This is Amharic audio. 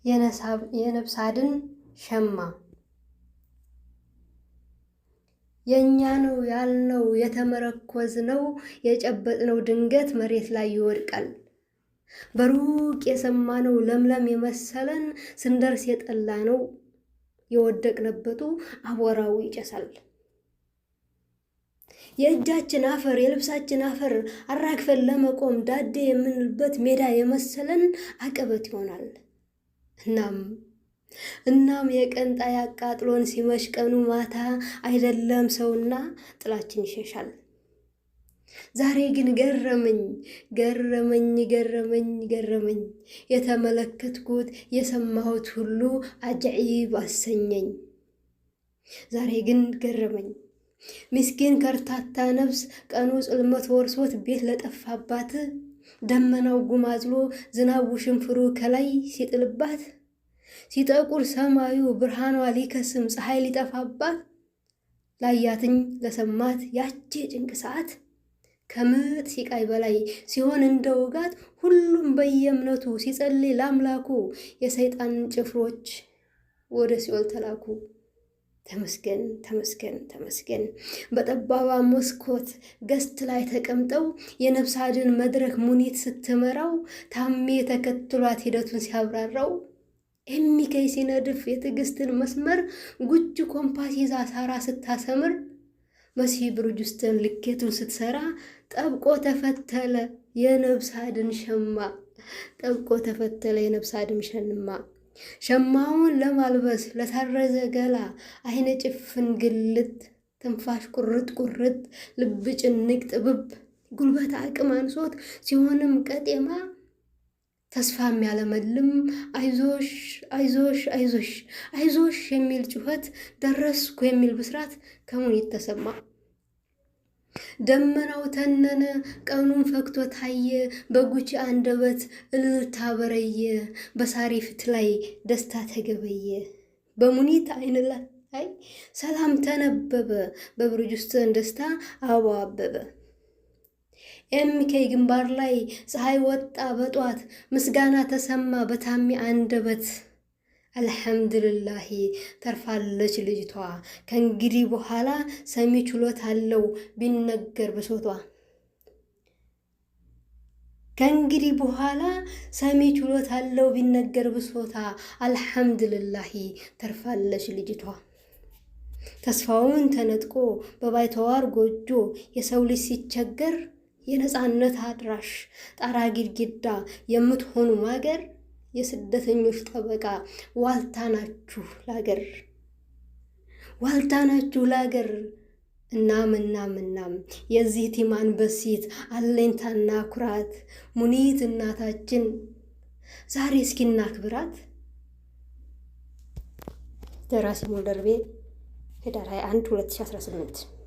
የነፍስ አድን ሸማ የኛ ነው ያልነው የተመረኮዝነው የጨበጥነው ድንገት መሬት ላይ ይወድቃል። በሩቅ የሰማነው ለምለም የመሰለን ስንደርስ የጠላነው የወደቅንበቱ አቧራው ይጨሳል። የእጃችን አፈር የልብሳችን አፈር አራግፈን ለመቆም ዳዴ የምንልበት ሜዳ የመሰለን አቀበት ይሆናል። እናም የቀን ፀሐይ አቃጥሎን ሲመሽ ቀኑ ማታ አይደለም ሰውና ጥላችን ይሸሻል። ዛሬ ግን ገረመኝ የተመለከትኩት የሰማሁት ሁሉ አጃኢብ አሰኘኝ። ዛሬ ግን ገረመኝ ምስኪን ከርታታ ነፍስ ቀኑ ጽልመት ወርሶት ቤት ለጠፋባት ደመናው ጉማዝሎ ዝናቡ ሽንፍሩ ከላይ ሲጥልባት ሲጠቁር ሰማዩ ብርሃኗ ሊከስም ፀሐይ ሊጠፋባት ላያትኝ ለሰማት ያቺ ጭንቅ ሰዓት ከምጥ ሲቃይ በላይ ሲሆን እንደ ውጋት ሁሉም በየእምነቱ ሲጸልይ ለአምላኩ የሰይጣን ጭፍሮች ወደ ሲኦል ተላኩ። ተመስገን በጠባባ መስኮት ገስት ላይ ተቀምጠው የነፍስ አድን መድረክ ሙኒት ስትመራው ታሜ ተከትሏት ሂደቱን ሲያብራራው የሚከይ ሲነድፍ የትዕግስትን መስመር ጉጅ ኮምፓስ ይዛ ሳራ ስታሰምር መሲህ ብርጅስተን ልኬቱን ስትሰራ ጠብቆ ተፈተለ የነፍስ አድን ሸማ ሸማውን ለማልበስ ለታረዘ ገላ አይነ ጭፍን ግልት ትንፋሽ ቁርጥ ልብ ጭንቅ ጥብብ ጉልበት አቅም አንሶት ሲሆንም ቀጤማ ተስፋም ያለመልም አይዞሽ የሚል ጩኸት ደረስኩ የሚል ብስራት ከሙኒት ተሰማ። ደመናው ተነነ ቀኑን ፈክቶ ታየ በጉቺ አንደበት እልልታ በረየ በሳሪ ፊት ላይ ደስታ ተገበየ በሙኒት አይን ላይ ሰላም ተነበበ በብርጅስተን ደስታ አበባው አበበ። ኤምኬይ ግንባር ላይ ፀሐይ ወጣ በጧት ምስጋና ተሰማ በታሚ አንደበት አልሐምዱሊላህ ተርፋለች ልጅቷ ከእንግዲህ በኋላ ሰሚ ችሎት አለው ቢነገር ብሶቷ አልሐምዱሊላህ ተርፋለች ልጅቷ። ተስፋውን ተነጥቆ በባይተዋር ጎጆ የሰው ልጅ ሲቸገር የነፃነት አድራሽ ጣራ ግድግዳ የምትሆኑ ማገር የስደተኞች ጠበቃ ዋልታናችሁ ላገር እናም የዚህ ቲማን በሲት አለኝታና ኩራት ሙኒት እናታችን ዛሬ እስኪና ክብራት። ደራሲ ሙሉ ደርቤ ህዳር 21 2018